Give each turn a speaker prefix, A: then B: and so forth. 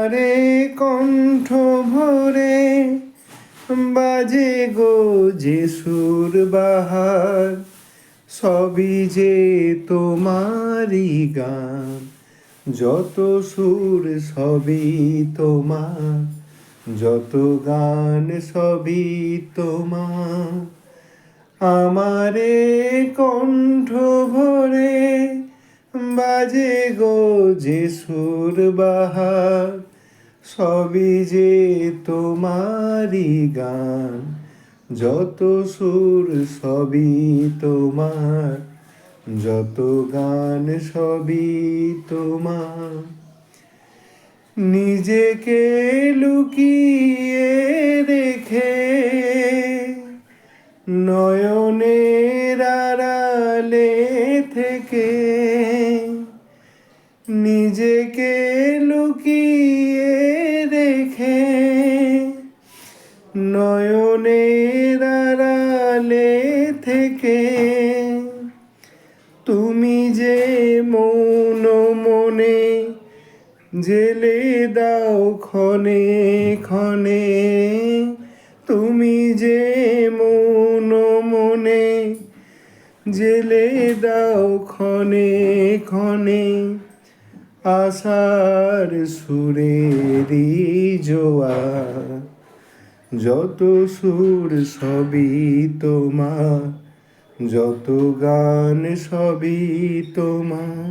A: আমারে কণ্ঠ ভরে বাজে গো যে সুর বাহার, সবই যে তোমারই গান। যত সুর সবই তোমার, যত গান সবই তোমার। আমারে কণ্ঠ ভরে বাজে গো যে সুর বাহার, সবই যে তোমারই গান। যত সুর সবই তোমার, যত গান সবই তোমার। নিজেকে লুকিয়ে রেখে নয়নের আড়ালে থেকে, নিজেকে লুকিয়ে রেখে নয়নের আড়ালে থেকে, তুমি যে মৌন মনে জেলে দাও ক্ষণে ক্ষণে। তুমি যে মৌন মনে জেলে দাও ক্ষণে ক্ষণে। আশার সুরেরই জোয়ার, যত সুর সবই তোমার, যত গান সবই তোমার।